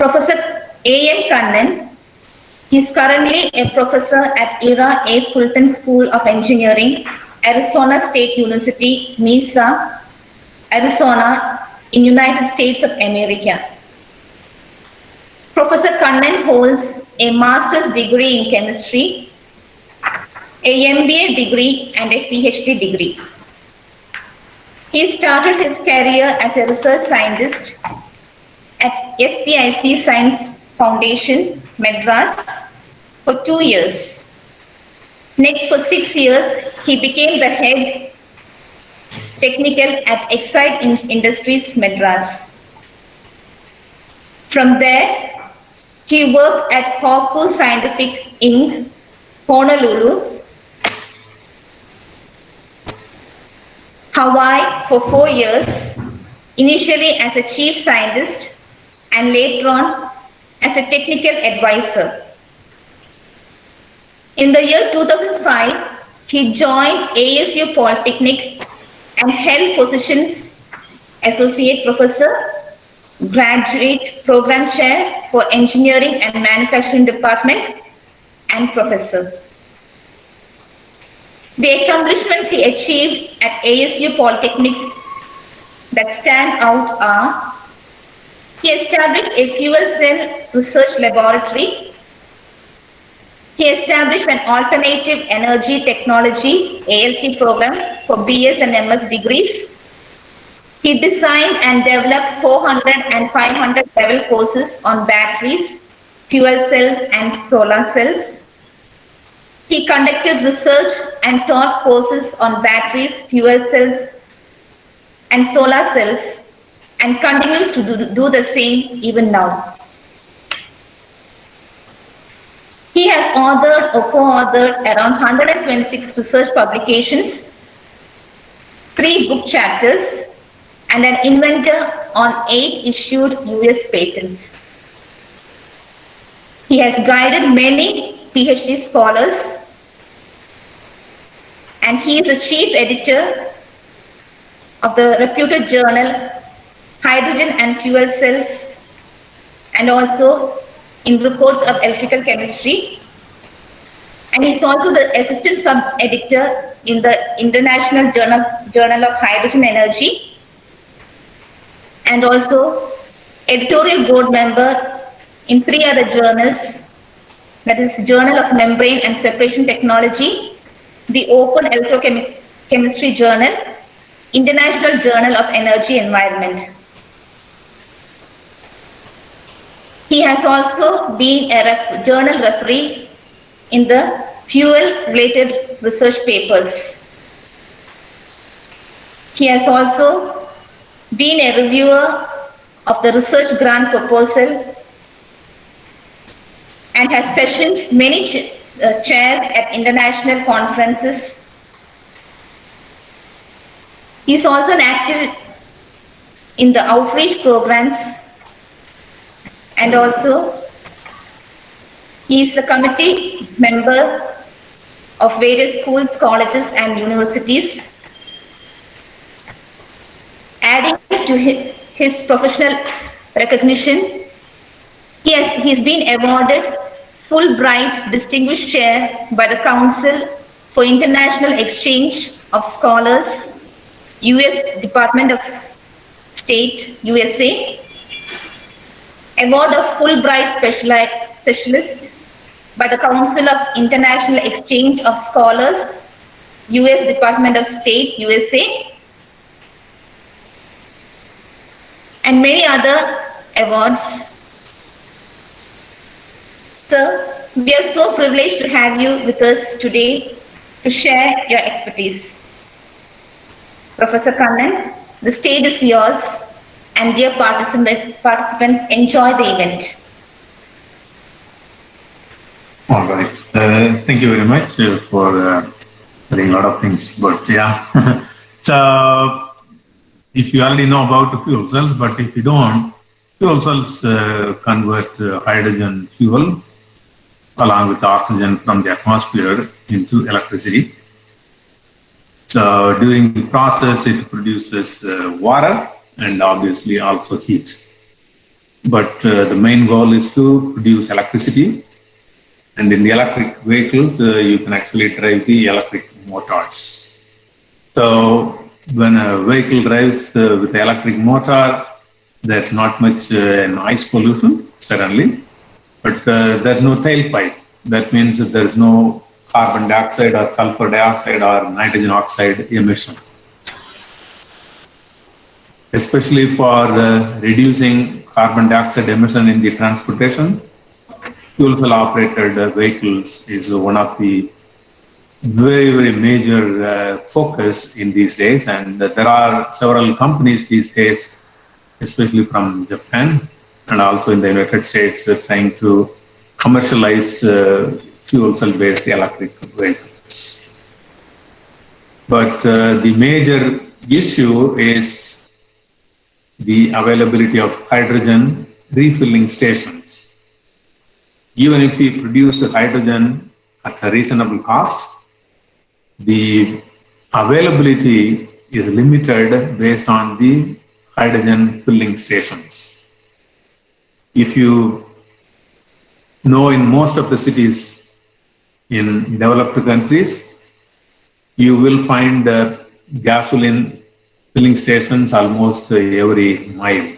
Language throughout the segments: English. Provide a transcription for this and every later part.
Professor A.M. Kannan. He is currently a professor at Ira A. Fulton School of Engineering, Arizona State University, Mesa, Arizona, in United States of America. Professor Kannan holds a master's degree in chemistry, a MBA degree, and a PhD degree. He started his career as a research scientist at SPIC Science Foundation, Madras, for 2 years. Next, for 6 years, he became the head technical at Exide Industries, Madras. From there, he worked at Hawku Scientific Inc., Honolulu, Hawaii for 4 years, initially as a chief scientist and later on as a technical advisor. In the year 2005, he joined ASU Polytechnic and held positions Associate Professor, Graduate Program Chair for Engineering and Manufacturing Department, and Professor. The accomplishments he achieved at ASU Polytechnic that stand out are: he established a fuel cell research laboratory. He established an alternative energy technology ALT program for BS and MS degrees. He designed and developed 400 and 500 level courses on batteries, fuel cells, and solar cells. He conducted research and taught courses on batteries, fuel cells, and solar cells, and continues to do the same even now. He has authored or co-authored around 126 research publications, 3 book chapters, and an inventor on 8 issued US patents. He has guided many PhD scholars, and he is the chief editor of the reputed journal Hydrogen and Fuel Cells, and also in reports of electrical chemistry. And he's also the assistant sub-editor in the International Journal of Hydrogen Energy, and also editorial board member in 3 other journals, that is Journal of Membrane and Separation Technology, the Open Electrochemistry Journal, International Journal of Energy Environment. He has also been a journal referee in the fuel-related research papers. He has also been a reviewer of the research grant proposal and has sessioned many chairs at international conferences. He is also an active in the outreach programs, and also he is a committee member of various schools, colleges, and universities. Adding to his professional recognition, he has been awarded Fulbright Distinguished Chair by the Council for International Exchange of Scholars, U.S. Department of State, USA, Award of Fulbright Specialist by the Council of International Exchange of Scholars, U.S. Department of State, USA, and many other awards. Sir, we are so privileged to have you with us today to share your expertise. Professor Kannan, the stage is yours, and dear participants, enjoy the event. All right. Thank you very much for telling a lot of things. But yeah, so if you already know about fuel cells, but if you don't, fuel cells convert hydrogen fuel along with oxygen from the atmosphere into electricity. So during the process, it produces water and obviously also heat. but the main goal is to produce electricity. And in the electric vehicles, you can actually drive the electric motors. So when a vehicle drives with the electric motor, there's not much noise pollution, certainly, but there's no tailpipe. That means that there's no carbon dioxide or sulfur dioxide or nitrogen oxide emission. Especially for reducing carbon dioxide emission in the transportation, fuel cell operated vehicles is one of the very major focus in these days, and there are several companies these days, especially from Japan and also in the United States, trying to commercialize fuel cell based electric vehicles. But the major issue is the availability of hydrogen refilling stations. Even if we produce hydrogen at a reasonable cost, the availability is limited based on the hydrogen filling stations. If you know, in most of the cities in developed countries, you will find gasoline filling stations almost every mile.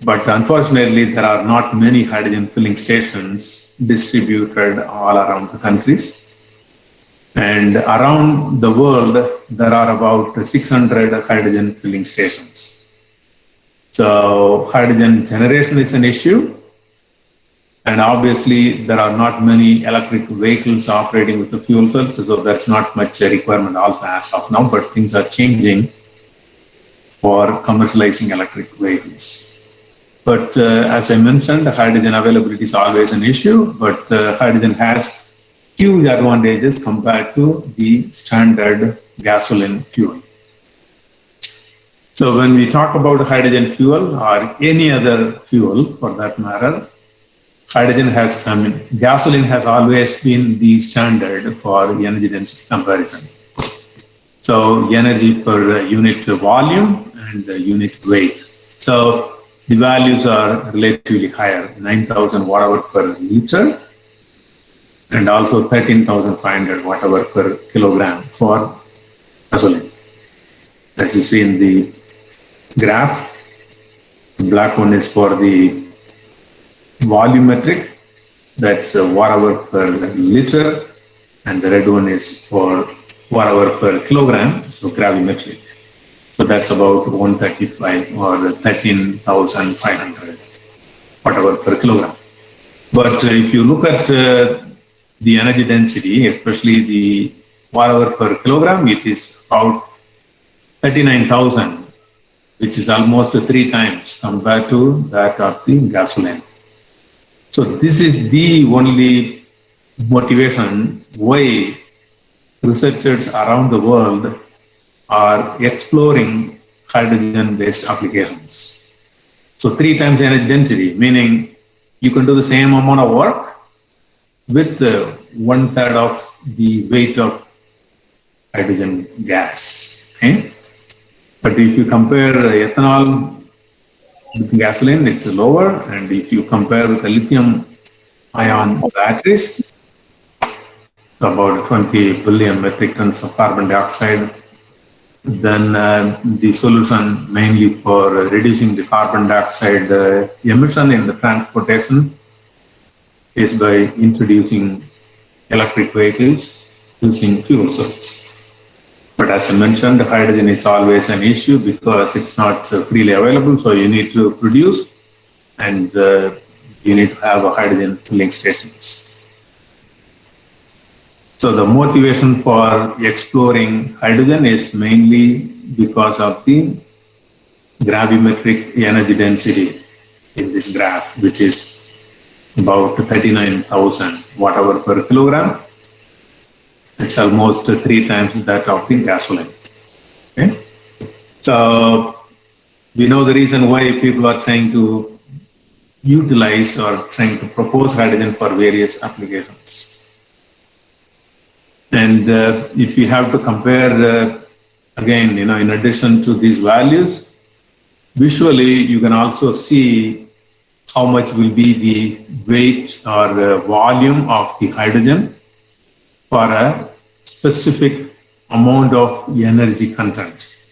But unfortunately, there are not many hydrogen filling stations distributed all around the countries. And around the world, there are about 600 hydrogen filling stations. So hydrogen generation is an issue. And obviously, there are not many electric vehicles operating with the fuel cells, so there's not much requirement also as of now, but things are changing for commercializing electric vehicles. But as I mentioned, hydrogen availability is always an issue, but hydrogen has huge advantages compared to the standard gasoline fuel. So when we talk about hydrogen fuel or any other fuel for that matter, gasoline has always been the standard for energy density comparison. So energy per unit volume and unit weight. So the values are relatively higher, 9,000 watt-hour per liter and also 13,500 watt-hour per kilogram for gasoline. As you see in the graph, the black one is for the volumetric, that's watt-hour per liter, and the red one is for watt-hour per kilogram, so gravimetric. So that's about 135 or 13,500 watt-hour per kilogram. But if you look at the energy density, especially the watt-hour per kilogram, it is about 39,000, which is almost 3 times compared to that of the gasoline. So this is the only motivation why researchers around the world are exploring hydrogen-based applications. So 3 times energy density, meaning you can do the same amount of work with 1/3 of the weight of hydrogen gas. Okay? But if you compare ethanol with gasoline, it's lower, and if you compare with the lithium-ion batteries, about 20 billion metric tons of carbon dioxide, then the solution mainly for reducing the carbon dioxide emission in the transportation is by introducing electric vehicles using fuel cells. But as I mentioned, hydrogen is always an issue because it's not freely available, so you need to produce and you need to have a hydrogen filling stations. So the motivation for exploring hydrogen is mainly because of the gravimetric energy density in this graph, which is about 39,000 watt-hour per kilogram. It's almost 3 times that of the gasoline. Okay? So we know the reason why people are trying to utilize or trying to propose hydrogen for various applications. And if we have to compare, again, in addition to these values, Visually, you can also see how much will be the weight or volume of the hydrogen for a specific amount of energy content.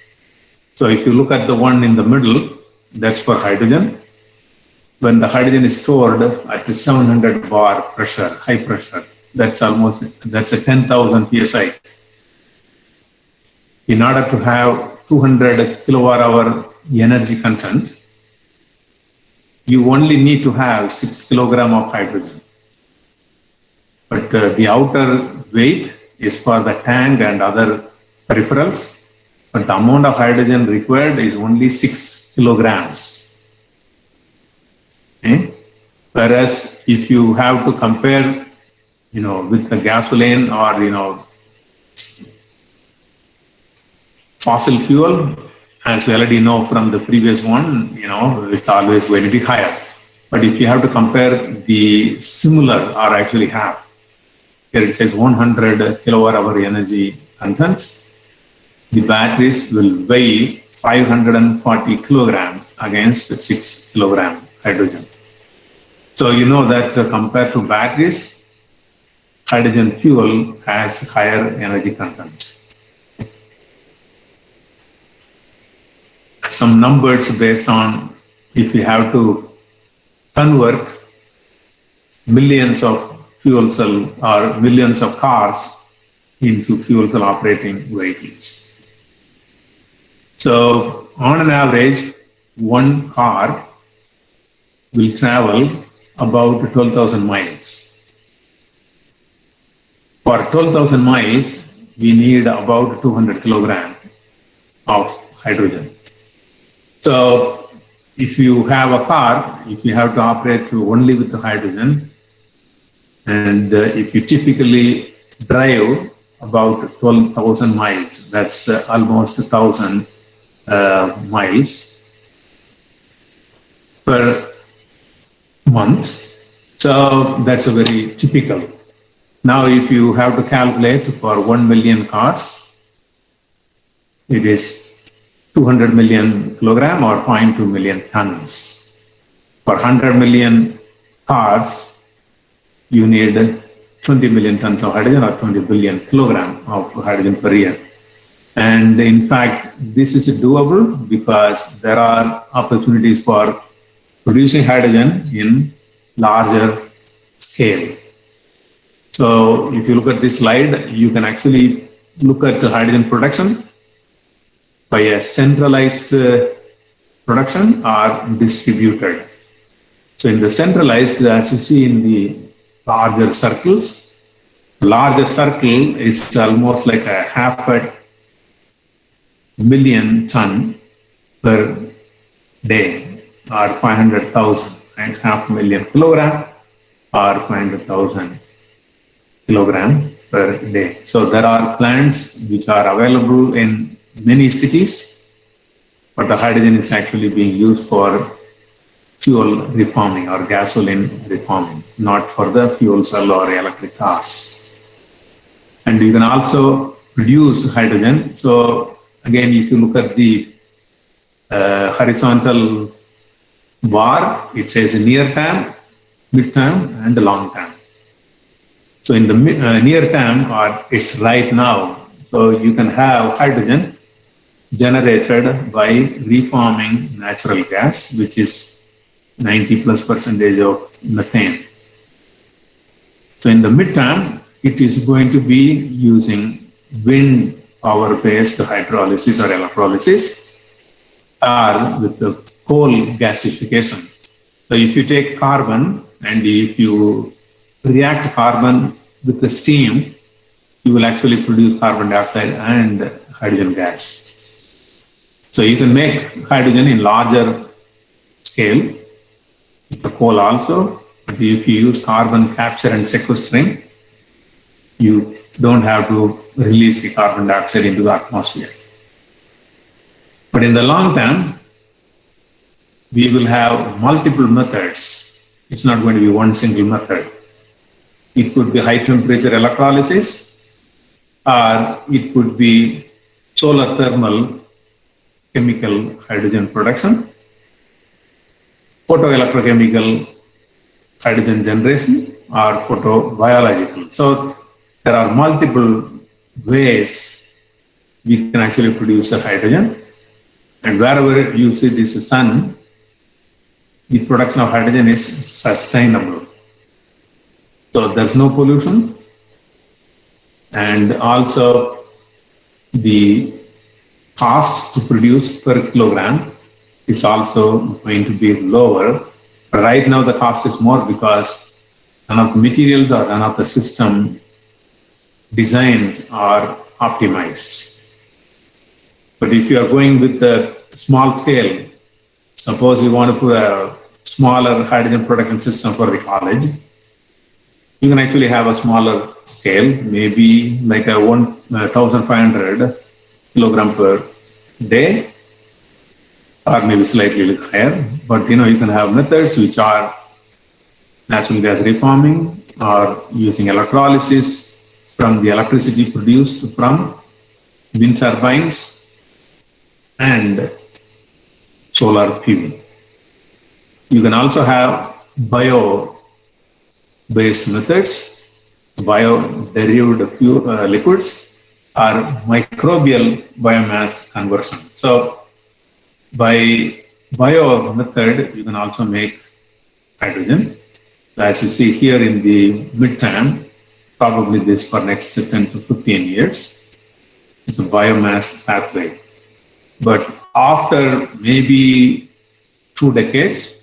So if you look at the one in the middle, that's for hydrogen. When the hydrogen is stored at the 700 bar pressure, high pressure, that's a 10,000 psi. In order to have 200 kilowatt hour energy content, you only need to have 6 kilogram of hydrogen. But the outer weight is for the tank and other peripherals, but the amount of hydrogen required is only 6 kilograms. Okay? Whereas if you have to compare, with the gasoline or, fossil fuel, as we already know from the previous one, it's always going to be higher. But if you have to compare the similar or actually half, here it says 100 kilowatt hour energy content, the batteries will weigh 540 kilograms against 6 kilogram hydrogen. So you know that compared to batteries, hydrogen fuel has higher energy content. Some numbers based on if you have to convert millions of fuel cell or millions of cars into fuel cell operating vehicles. So on an average, one car will travel about 12,000 miles. For 12,000 miles, we need about 200 kilograms of hydrogen. So if you have a car, if you have to operate only with the hydrogen, and if you typically drive about 12,000 miles, that's almost 1,000 miles per month. So that's a very typical. Now, if you have to calculate for 1 million cars, it is 200 million kilogram or 0.2 million tons. For 100 million cars, you need 20 million tons of hydrogen or 20 billion kilogram of hydrogen per year. And in fact, this is doable because there are opportunities for producing hydrogen in larger scale. So if you look at this slide, you can actually look at the hydrogen production by a centralized production or distributed. So in the centralized, as you see in the larger circles, the larger circle is almost like a 500,000 ton per day or 500,000, right? 500,000 kilogram or 500,000 kilogram per day. So there are plants which are available in many cities, but the hydrogen is actually being used for fuel reforming or gasoline reforming, not for the fuel cell or electric cars. And you can also produce hydrogen. So again, if you look at the horizontal bar, it says near term, mid term, and long term. So in the near term, or it's right now, so you can have hydrogen generated by reforming natural gas, which is 90+% of methane. So in the midterm, it is going to be using wind power-based hydrolysis or electrolysis, or with the coal gasification. So if you take carbon and if you react carbon with the steam, you will actually produce carbon dioxide and hydrogen gas. So you can make hydrogen in larger scale with the coal also. But if you use carbon capture and sequestering, you don't have to release the carbon dioxide into the atmosphere. But in the long term, we will have multiple methods. It's not going to be one single method. It could be high temperature electrolysis, or it could be solar thermal chemical hydrogen production, photoelectrochemical hydrogen generation or photobiological. So there are multiple ways we can actually produce the hydrogen. And wherever you see this sun, the production of hydrogen is sustainable. So there's no pollution. And also the cost to produce per kilogram is also going to be lower. Right now the cost is more because none of the materials or none of the system designs are optimized. But if you are going with a small scale, suppose you want to put a smaller hydrogen production system for the college, you can actually have a smaller scale, maybe like a 1,500 kilogram per day, or maybe slightly higher. But you can have methods which are natural gas reforming or using electrolysis from the electricity produced from wind turbines and solar PV. You can also have bio-based methods, bio-derived liquids, or microbial biomass conversion. So by bio method, you can also make hydrogen. As you see here in the midterm, probably this for next 10 to 15 years, it's a biomass pathway. But after maybe 2 decades,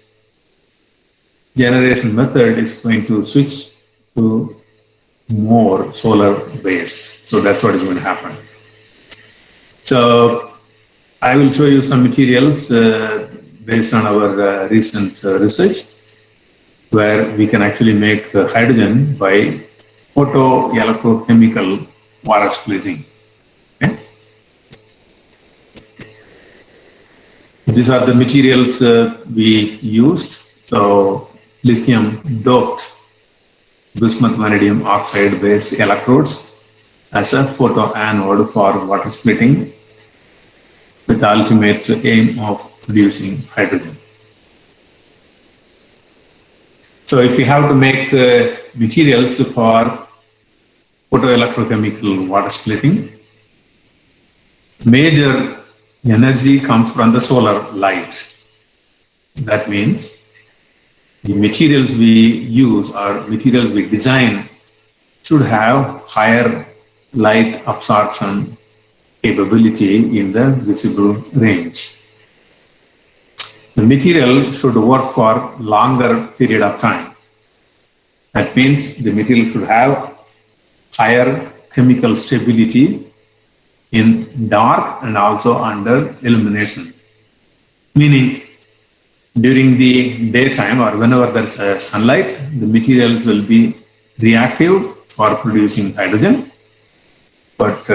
generation method is going to switch to more solar based. So that's what is going to happen. So I will show you some materials based on our recent research, where we can actually make hydrogen by photoelectrochemical water splitting. Okay? These are the materials we used. So lithium doped bismuth vanadium oxide based electrodes as a photoanode for water splitting, with the ultimate aim of producing hydrogen. So if we have to make materials for photoelectrochemical water splitting, major energy comes from the solar light. That means the materials we use or materials we design should have higher light absorption capability in the visible range. The material should work for longer period of time. That means the material should have higher chemical stability in dark and also under illumination. Meaning, during the daytime or whenever there's sunlight, the materials will be reactive for producing hydrogen. But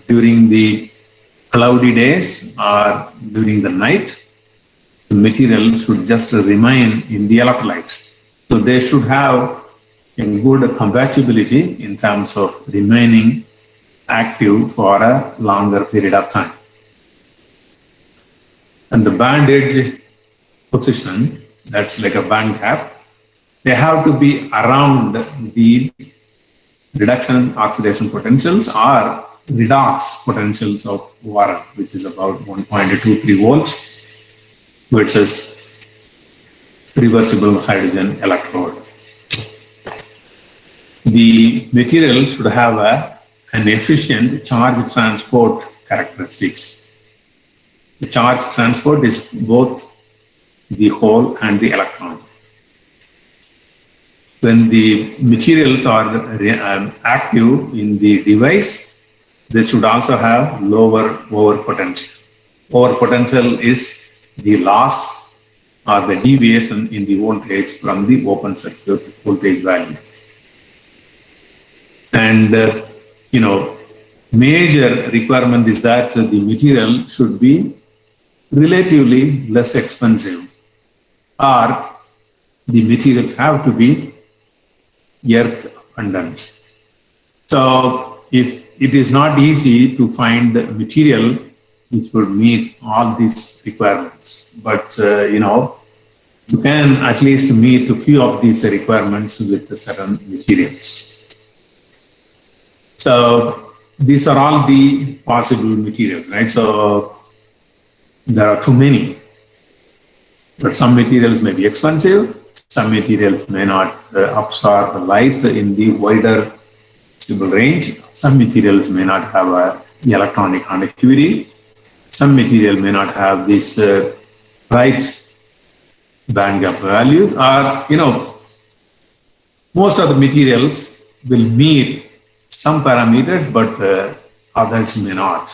during the cloudy days or during the night, the material should just remain in the electrolyte. So they should have a good compatibility in terms of remaining active for a longer period of time. And the band edge position, that's like a band gap, they have to be around the reduction oxidation potentials or redox potentials of water, which is about 1.23 volts versus reversible hydrogen electrode. The material should have an efficient charge transport characteristics. The charge transport is both the hole and the electron. When the materials are active in the device, they should also have lower overpotential. Overpotential is the loss or the deviation in the voltage from the open circuit voltage value. And major requirement is that the material should be relatively less expensive, or the materials have to be earth abundant. So it is not easy to find material which would meet all these requirements. But you can at least meet a few of these requirements with the certain materials. So these are all the possible materials, right? So there are too many, but some materials may be expensive. Some materials may not absorb the light in the wider visible range. Some materials may not have a electronic conductivity. Some material may not have this right band gap value, or most of the materials will meet some parameters, but others may not.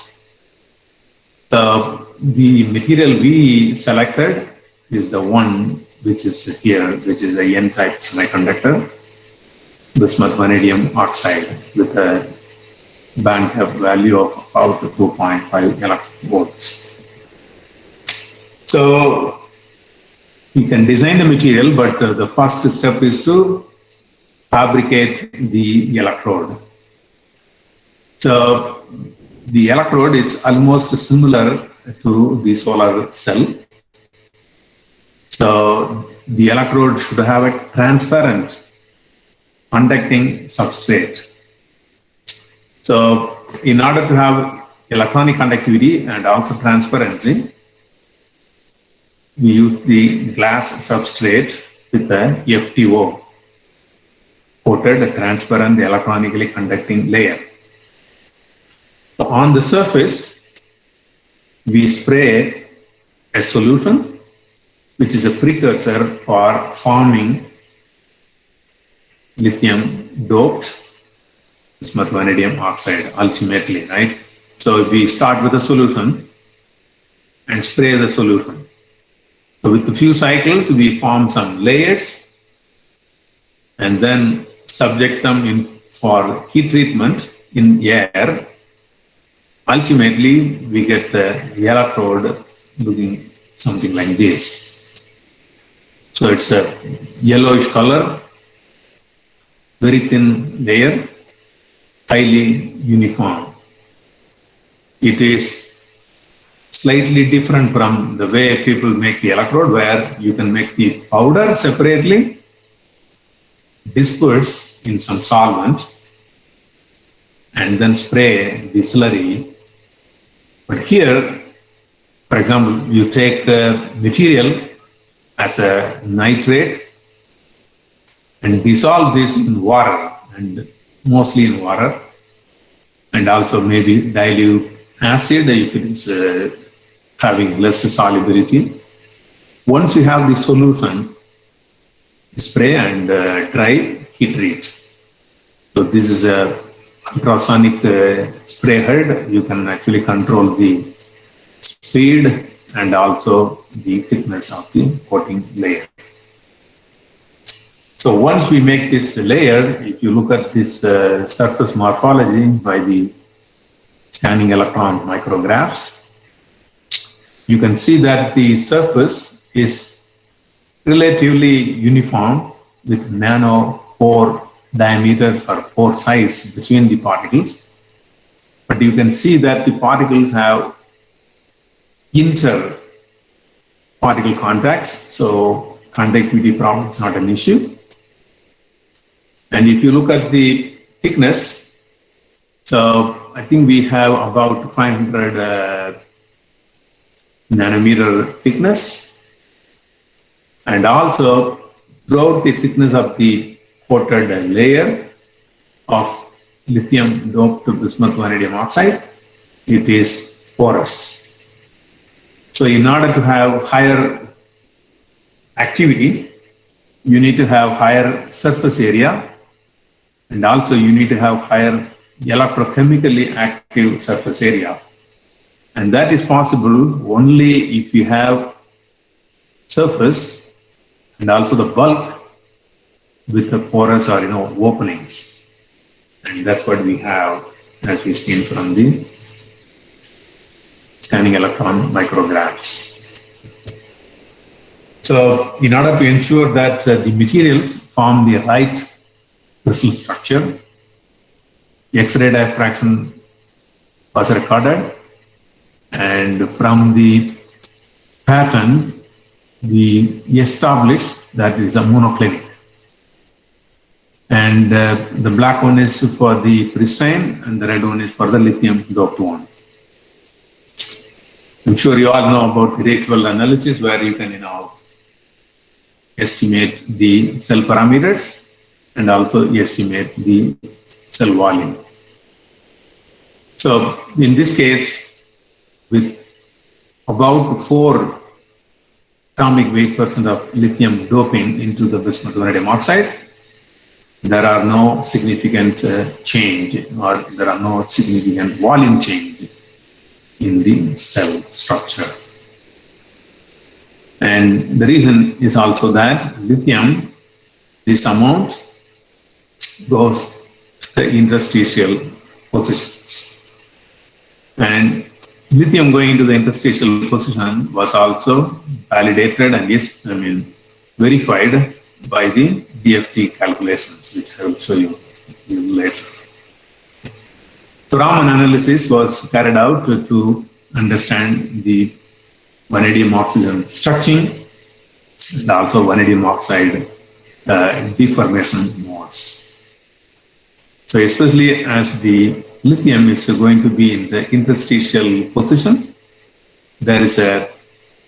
The material we selected is the one which is here, which is a N-type semiconductor, bismuth vanadium oxide, with a band gap value of about 2.5 electronvolts. So you can design the material, but the first step is to fabricate the electrode. So the electrode is almost similar to the solar cell. So the electrode should have a transparent conducting substrate. So in order to have electronic conductivity and also transparency, we use the glass substrate with a FTO, coated transparent electronically conducting layer. So on the surface, we spray a solution which is a precursor for forming lithium doped bismuth vanadium oxide ultimately, right? So we start with a solution and spray the solution. So with a few cycles, we form some layers and then subject them in for heat treatment in air. Ultimately, we get the electrode looking something like this. So it's a yellowish color, very thin layer, highly uniform. It is slightly different from the way people make the electrode, where you can make the powder separately, disperse in some solvent, and then spray the slurry. But here, for example, you take the material as a nitrate and dissolve this in water, and mostly in water, and also maybe dilute acid if it is having less solubility. Once you have the solution, spray and dry, heat treat. So this is a ultrasonic spray head. You can actually control the speed and also the thickness of the coating layer. So once we make this layer, if you look at this surface morphology by the scanning electron micrographs, you can see that the surface is relatively uniform with nano pore diameters or pore size between the particles. But you can see that the particles have inter-particle contacts, so conductivity problem is not an issue. And if you look at the thickness, so I think we have about 500 nanometer thickness, and also throughout the thickness of the coated layer of lithium doped bismuth vanadium oxide, it is porous. So in order to have higher activity, you need to have higher surface area, and also you need to have higher electrochemically active surface area. And that is possible only if you have surface and also the bulk with the porous or openings. And that's what we have, as we've seen from the scanning electron micrographs. So in order to ensure that the materials form the right crystal structure, X-ray diffraction was recorded, and from the pattern we established that it is a monoclinic. And the black one is for the pristine and the red one is for the lithium doped one. I'm sure you all know about the rate-well analysis where you can, estimate the cell parameters and also estimate the cell volume. So in this case, with about 4 atomic weight percent of lithium doping into the bismuth vanadium oxide, there are no significant change or there are no significant volume change in the cell structure. And the reason is also that lithium, this amount goes to the interstitial positions. And lithium going into the interstitial position was also validated and verified by the DFT calculations, which I will show you later. So Raman analysis was carried out to understand the vanadium oxygen stretching and also vanadium oxide deformation modes. So especially as the lithium is going to be in the interstitial position, there is a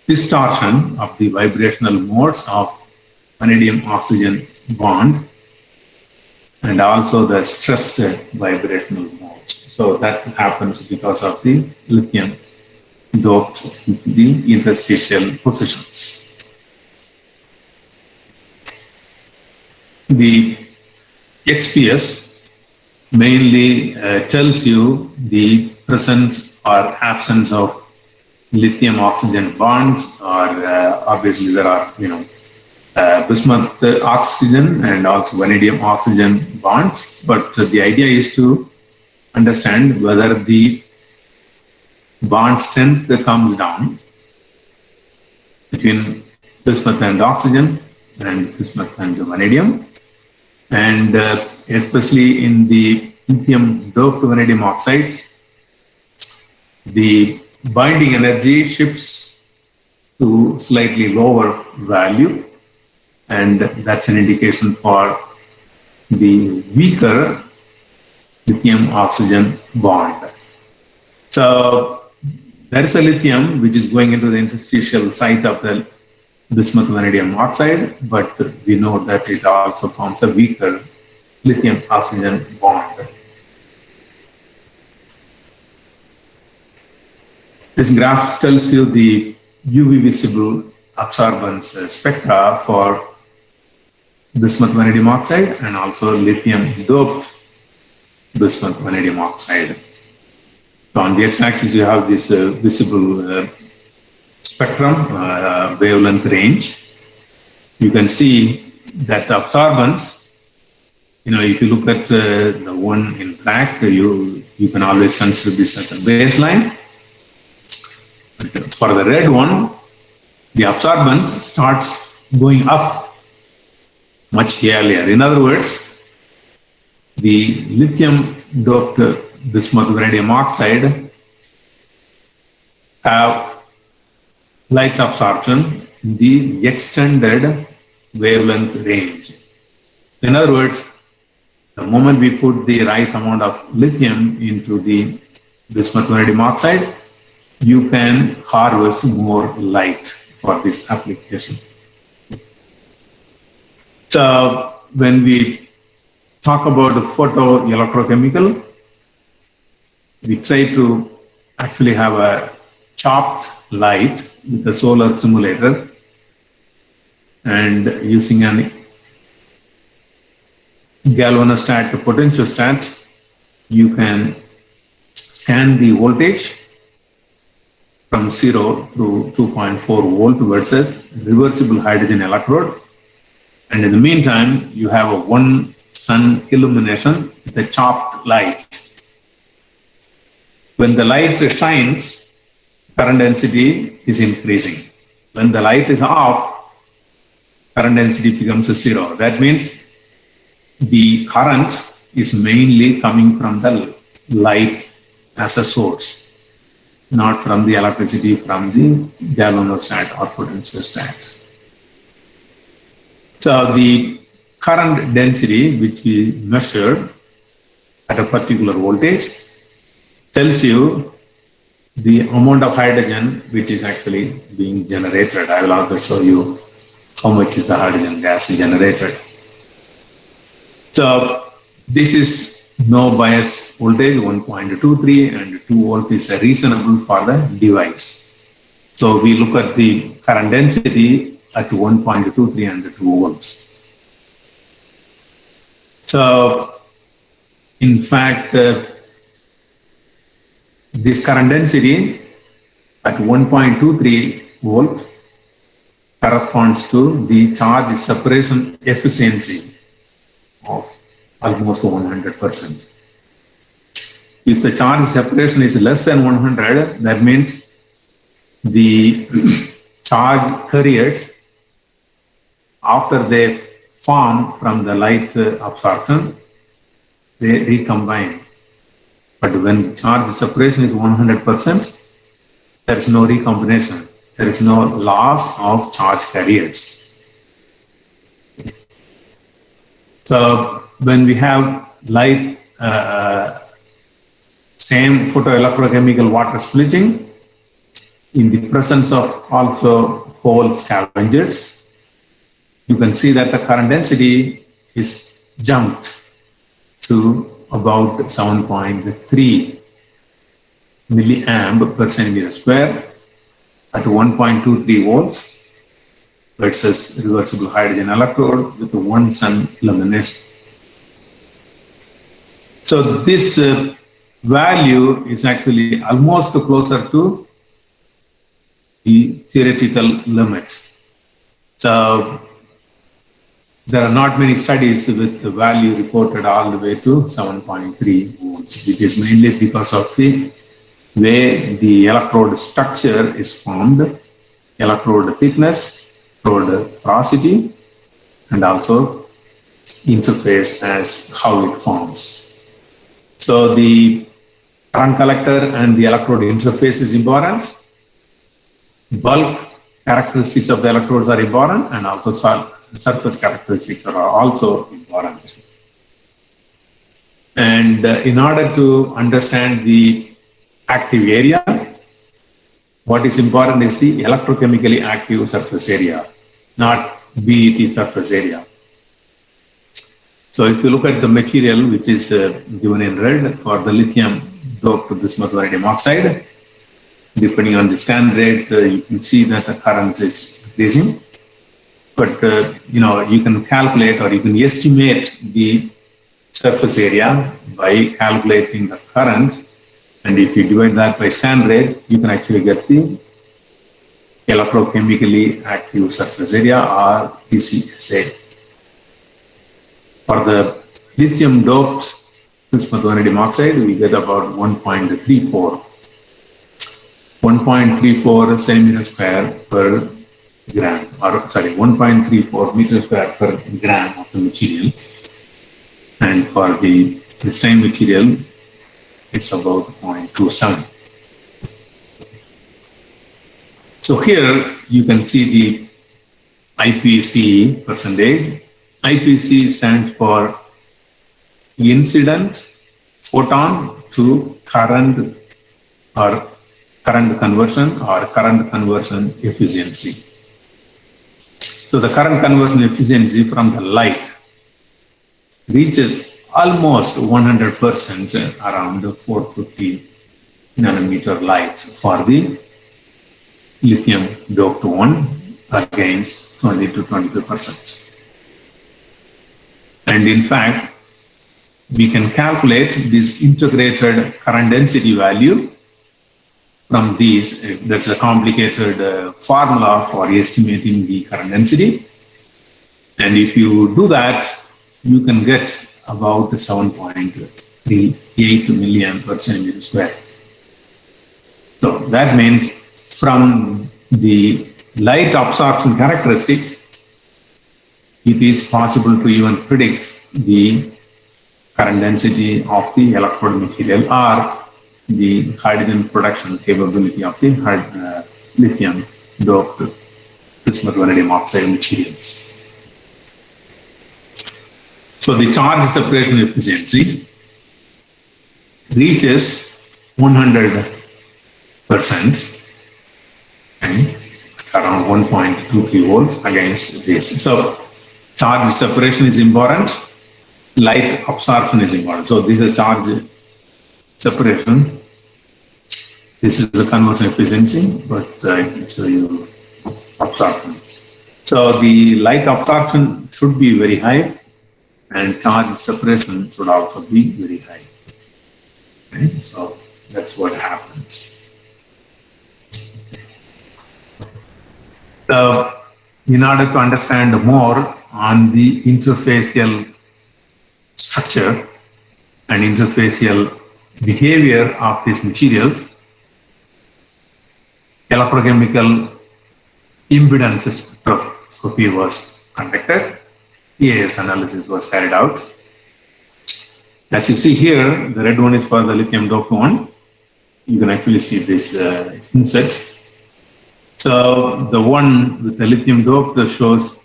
distortion of the vibrational modes of vanadium oxygen bond and also the stressed vibrational modes. So that happens because of the lithium doped the interstitial positions. The XPS mainly tells you the presence or absence of lithium oxygen bonds, or obviously there are bismuth oxygen and also vanadium oxygen bonds, but the idea is to understand whether the bond strength comes down between bismuth and oxygen and bismuth and vanadium, and especially in the lithium doped vanadium oxides, the binding energy shifts to slightly lower value, and that's an indication for the weaker lithium oxygen bond. So there is a lithium which is going into the interstitial site of the bismuth vanadium oxide, but we know that it also forms a weaker lithium oxygen bond. This graph tells you the UV visible absorbance spectra for bismuth vanadium oxide and also lithium doped bismuth vanadium oxide. So on the x-axis you have this visible spectrum wavelength range. You can see that the absorbance, if you look at the one in black, you can always consider this as a baseline. For the red one, the absorbance starts going up much earlier. In other words, the lithium doped bismuth vanadium oxide have light absorption in the extended wavelength range. In other words, the moment we put the right amount of lithium into the bismuth vanadium oxide, you can harvest more light for this application. So when we talk about the photoelectrochemical, we try to actually have a chopped light with a solar simulator, and using an galvanostat potentiostat, you can scan the voltage from 0 to 2.4 volt versus reversible hydrogen electrode. And in the meantime, you have a one sun illumination with a chopped light. When the light shines, current density is increasing. When the light is off, current density becomes 0. That means the current is mainly coming from the light as a source, not from the electricity from the galvanostat or potentiostat. So the current density which we measured at a particular voltage tells you the amount of hydrogen which is actually being generated. I will also show you how much is the hydrogen gas generated. So this is no bias voltage 1.23 and 2 volt is reasonable for the device. So we look at the current density at 1.23 and 2 volts. So in fact, this current density at 1.23 volt corresponds to the charge separation efficiency of almost 100%. If the charge separation is less than 100, that means the charge carriers, after they form from the light absorption, they recombine. But when charge separation is 100%, there is no recombination. There is no loss of charge carriers. So when we have light, same photoelectrochemical water splitting, in the presence of also hole scavengers, you can see that the current density is jumped to about 7.3 milliamp per centimeter square at 1.23 volts versus reversible hydrogen electrode with one sun illumination. So this value is actually almost closer to the theoretical limit. So there are not many studies with the value reported all the way to 7.3 volts. It is mainly because of the way the electrode structure is formed, electrode thickness, electrode porosity, and also interface as how it forms. So the current collector and the electrode interface is important. Bulk characteristics of the electrodes are important, and also surface characteristics are also important. And in order to understand the active area, what is important is the electrochemically active surface area, not BET surface area. So if you look at the material which is given in red for the lithium doped bismuth vanadium oxide, depending on the scan rate, you can see that the current is increasing. But you can calculate or you can estimate the surface area by calculating the current, and if you divide that by scan rate, you can actually get the electrochemically active surface area or ECSA. For the lithium doped bismuth vanadium oxide, we get about 1.34 centimeter square per gram, or sorry, 1.34 meter square per gram of the material. And for the crystalline material, it's about 0.27. So here you can see the IPC percentage. IPC stands for incident photon to current or current conversion efficiency. So the current conversion efficiency from the light reaches almost 100% around 450 nanometer light for the lithium doped one against 20 to 22%. And in fact, we can calculate this integrated current density value from these. There's a complicated formula for estimating the current density. And if you do that, you can get about 7.38 milliamp per centimeter square. So that means from the light absorption characteristics, it is possible to even predict the current density of the electrode material or the hydrogen production capability of the lithium doped bismuth vanadium oxide materials. So the charge separation efficiency reaches 100%, and around 1.23 volts against this. So charge separation is important, light absorption is important. So this is charge separation. This is the conversion efficiency, but so you absorption. So the light absorption should be very high, and charge separation should also be very high. Okay? So that's what happens. So in order to understand more on the interfacial structure and interfacial behavior of these materials, electrochemical impedance spectroscopy was conducted, EAS analysis was carried out. As you see here, the red one is for the lithium doped one. You can actually see this insert. So the one with the lithium dope shows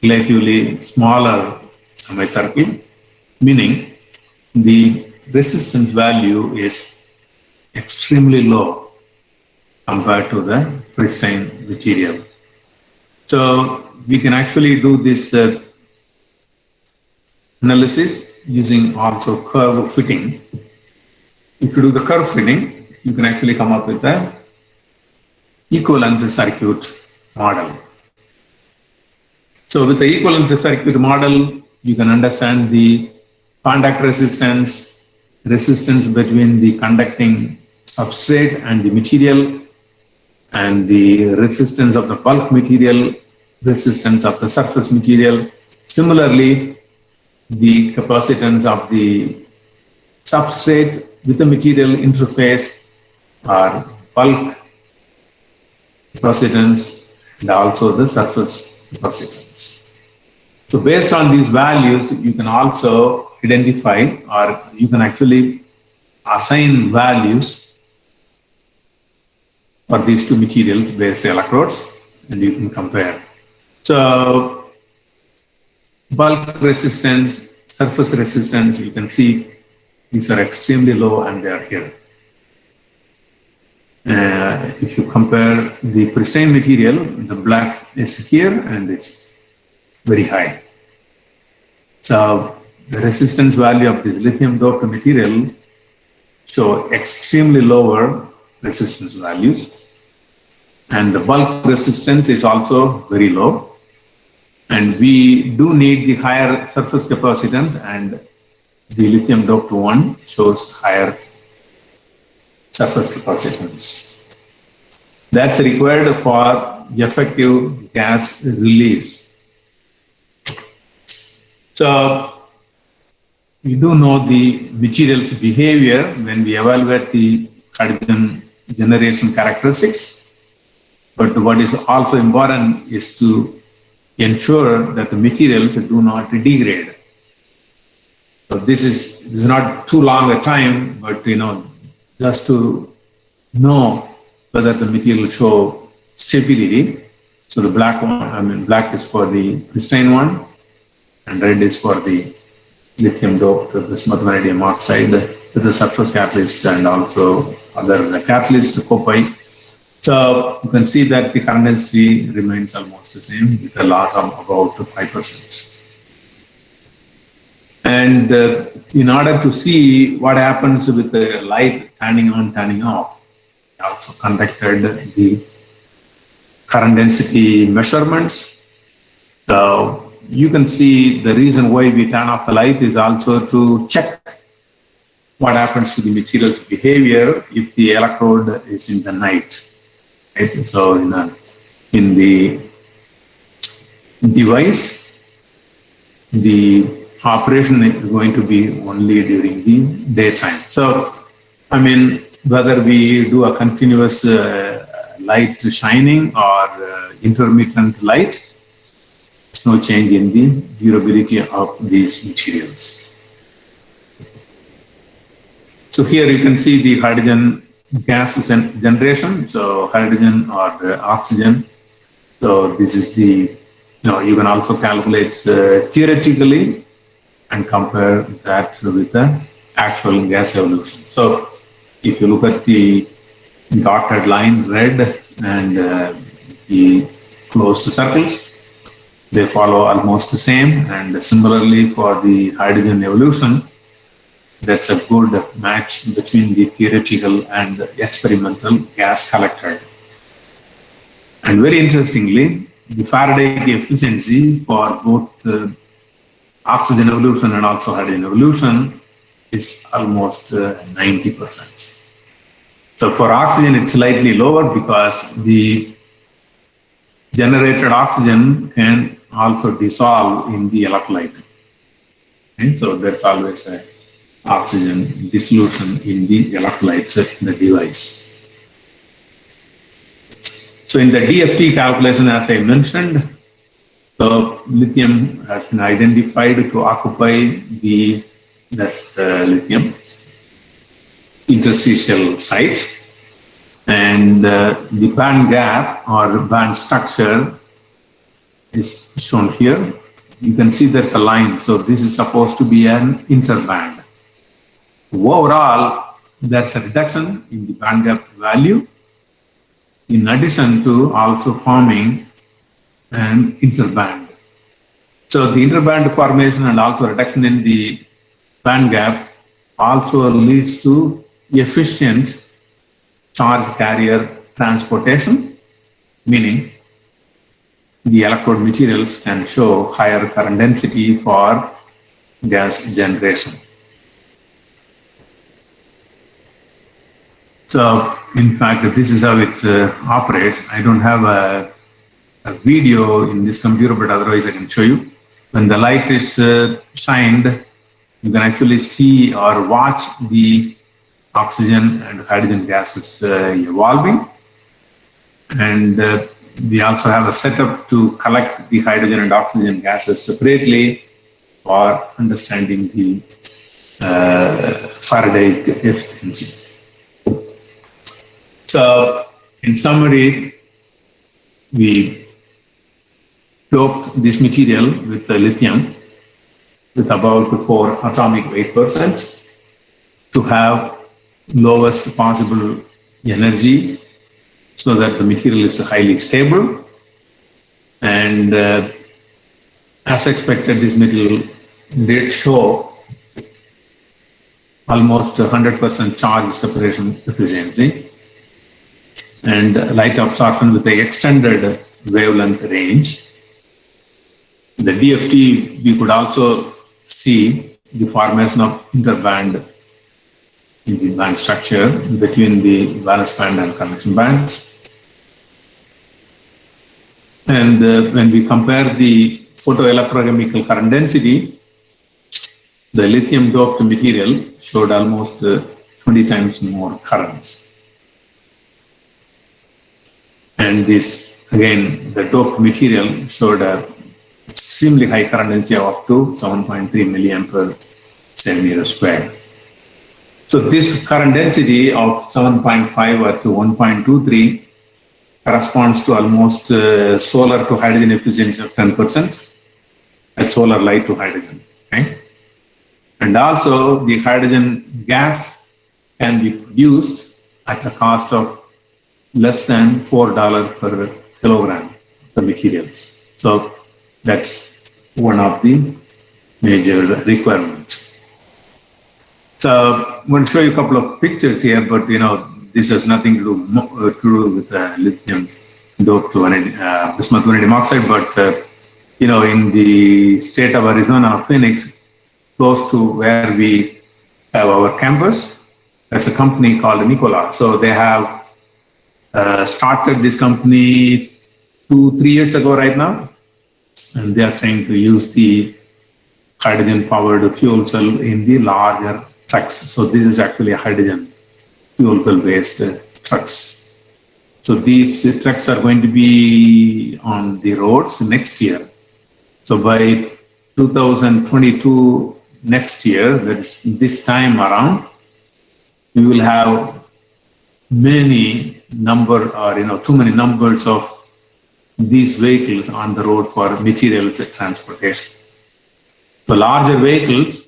relatively smaller semicircle, meaning the resistance value is extremely low compared to the pristine material. So we can actually do this analysis using also curve fitting. If you do the curve fitting, you can actually come up with the equivalent circuit model. So with the equivalent circuit model, you can understand the contact resistance, resistance between the conducting substrate and the material, and the resistance of the bulk material, resistance of the surface material. Similarly, the capacitance of the substrate with the material interface or bulk capacitance, and also the surface capacitance. So based on these values, you can also identify, or you can actually assign values for these two materials based electrodes, and you can compare. So bulk resistance, surface resistance, you can see these are extremely low and they are here. If you compare the pristine material, the black is here and it's very high. So the resistance value of this lithium doped material show extremely lower resistance values, and the bulk resistance is also very low. And we do need the higher surface capacitance, and the lithium doped one shows higher surface capacitance. That's required for effective gas release. So we do know the material's behavior when we evaluate the hydrogen generation characteristics, but what is also important is to ensure that the materials do not degrade. So this is not too long a time, but just to know whether the material will show stability. So the black one, black is for the pristine one, and red is for the lithium doped bismuth vanadium oxide with the surface catalyst and also other catalyst copy. So you can see that the current density remains almost the same with a loss of about 5%. And in order to see what happens with the light turning on, turning off, we also conducted the current density measurements. So you can see the reason why we turn off the light is also to check what happens to the material's behavior if the electrode is in the night. Right? So in the device, the operation is going to be only during the daytime. So, whether we do a continuous light shining or intermittent light, there's no change in the durability of these materials. So here you can see the hydrogen gas generation. So hydrogen or oxygen. So this is the, you can also calculate theoretically and compare that with the actual gas evolution. So if you look at the dotted line, red, and the closed circles, they follow almost the same. And similarly for the hydrogen evolution, that's a good match between the theoretical and experimental gas collected. And very interestingly, the Faraday efficiency for both oxygen evolution and also hydrogen evolution is almost 90%. So for oxygen, it's slightly lower because the generated oxygen can also dissolve in the electrolyte. And so there's always a oxygen dissolution in the electrolytes in the device. So in the DFT calculation, as I mentioned, the lithium has been identified to occupy the lithium interstitial site, and the band gap or band structure is shown here. You can see there's the line. So this is supposed to be an interband. Overall, there's a reduction in the band gap value, in addition to also forming an interband. So the interband formation and also reduction in the band gap also leads to efficient charge carrier transportation, meaning the electrode materials can show higher current density for gas generation. So, in fact, this is how it operates. I don't have a video in this computer, but otherwise I can show you. When the light is shined, you can actually see or watch the oxygen and hydrogen gases evolving. And we also have a setup to collect the hydrogen and oxygen gases separately for understanding the Faraday efficiency. So, in summary, we doped this material with lithium with about 4 atomic weight % to have lowest possible energy so that the material is highly stable. And as expected, this material did show almost 100% charge separation efficiency and light absorption with the extended wavelength range. The DFT, we could also see the formation of interband in the band structure between the valence band and conduction bands. And when we compare the photoelectrochemical current density, the lithium doped material showed almost 20 times more currents. And this, again, the doped material showed a extremely high current density of up to 7.3 milliamp per centimeter square. So this current density of 7.5 or to 1.23 corresponds to almost solar to hydrogen efficiency of 10%, a solar light to hydrogen. Okay? And also the hydrogen gas can be produced at a cost of less than $4 per kilogram of materials. So that's one of the major requirements. So I'm going to show you a couple of pictures here, but this has nothing to do with lithium doped to bismuth vanadium oxide. But in the state of Arizona, Phoenix, close to where we have our campus, there's a company called Nikola. So they have started this company 2-3 years ago right now, and they are trying to use the hydrogen powered fuel cell in the larger trucks. So this is actually a hydrogen fuel cell based trucks. So these trucks are going to be on the roads next year. So by 2022 next year, that is this time around, we will have many number or too many numbers of these vehicles on the road for materials transportation. So larger vehicles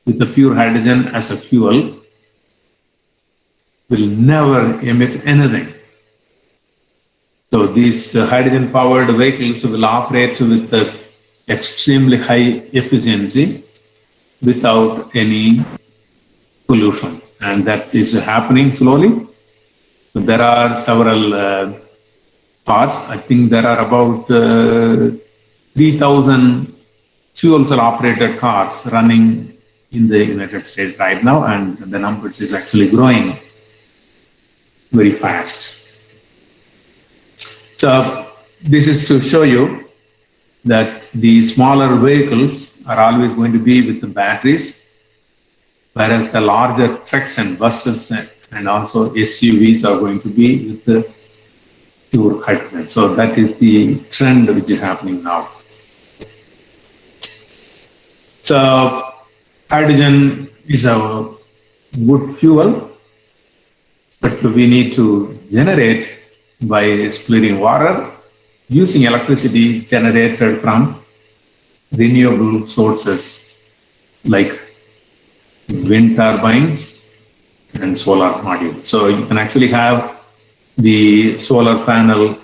with the pure hydrogen as a fuel will never emit anything. So these hydrogen powered vehicles will operate with extremely high efficiency without any pollution. And that is happening slowly. So there are several cars. I think there are about 3,000 fuel cell operated cars running in the United States right now, and the numbers is actually growing very fast. So this is to show you that the smaller vehicles are always going to be with the batteries, whereas the larger trucks and buses and also SUVs are going to be with the pure hydrogen. So that is the trend which is happening now. So hydrogen is a good fuel, but we need to generate by splitting water using electricity generated from renewable sources like wind turbines and solar modules. So you can actually have the solar panel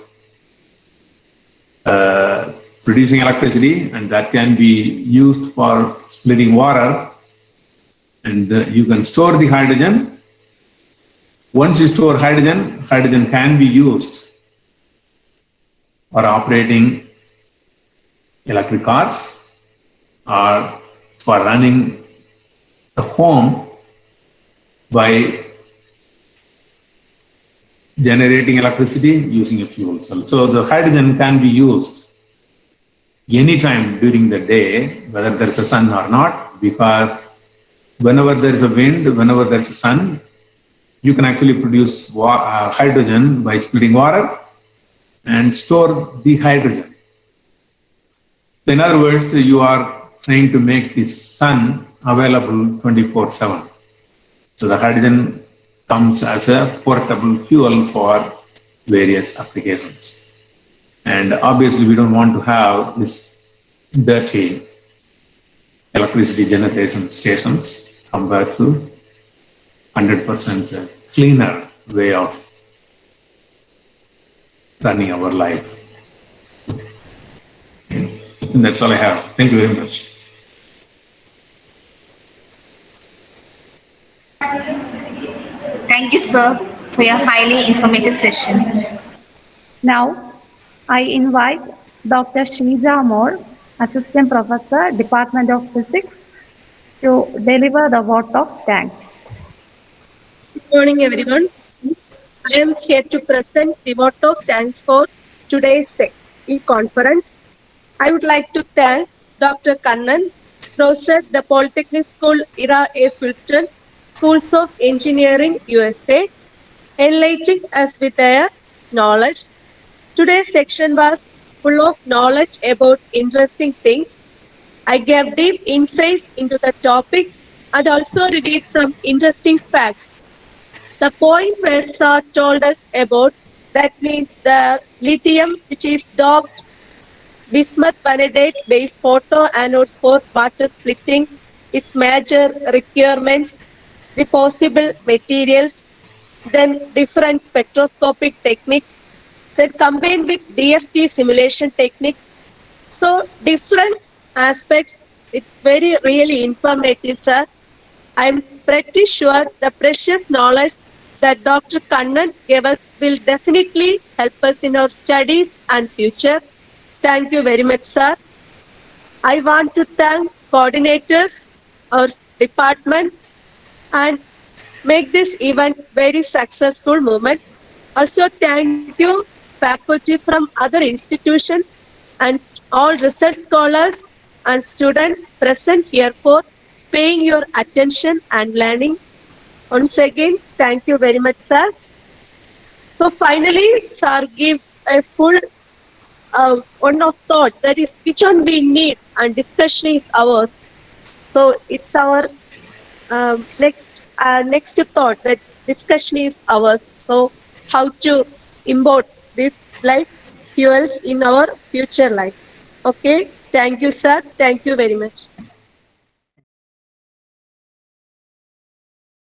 producing electricity, and that can be used for splitting water, and you can store the hydrogen. Once you store hydrogen, hydrogen can be used for operating electric cars or for running the home by generating electricity using a fuel cell. So the hydrogen can be used anytime during the day, whether there is a sun or not, because whenever there is a wind, whenever there is a sun, you can actually produce hydrogen by splitting water and store the hydrogen. So in other words, you are trying to make the sun available 24/7. So the hydrogen comes as a portable fuel for various applications. And obviously, we don't want to have this dirty electricity generation stations compared to 100% cleaner way of running our life. And that's all I have. Thank you very much. Thank you, sir, for your highly informative session. Now, I invite Dr. Shrija Moore, Assistant Professor, Department of Physics, to deliver the vote of thanks. Good morning, everyone. I am here to present the vote of thanks for today's e-conference. I would like to thank Dr. Kannan, Professor, the Polytechnic School, Ira A. Fulton, Schools of Engineering, USA, enlightening us with their knowledge. Today's section was full of knowledge about interesting things. I gave deep insights into the topic and also revealed some interesting facts. The point where Star told us about, that means the lithium, which is doped bismuth vanadate based photoanode for water splitting, its major requirements, the possible materials, then different spectroscopic techniques, then combined with DFT simulation techniques. So different aspects, it's very really informative, sir. I'm pretty sure the precious knowledge that Dr. Kannan gave us will definitely help us in our studies and future. Thank you very much, sir. I want to thank coordinators, our department, and make this event very successful moment. Also, thank you faculty from other institutions and all research scholars and students present here for paying your attention and learning. Once again, thank you very much, sir. So finally, sir, give a full one of thought, that is which one we need, and discussion is ours. So it's our next thought, that discussion is ours. So how to import this life fuels in our future life. Okay. Thank you, sir. Thank you very much.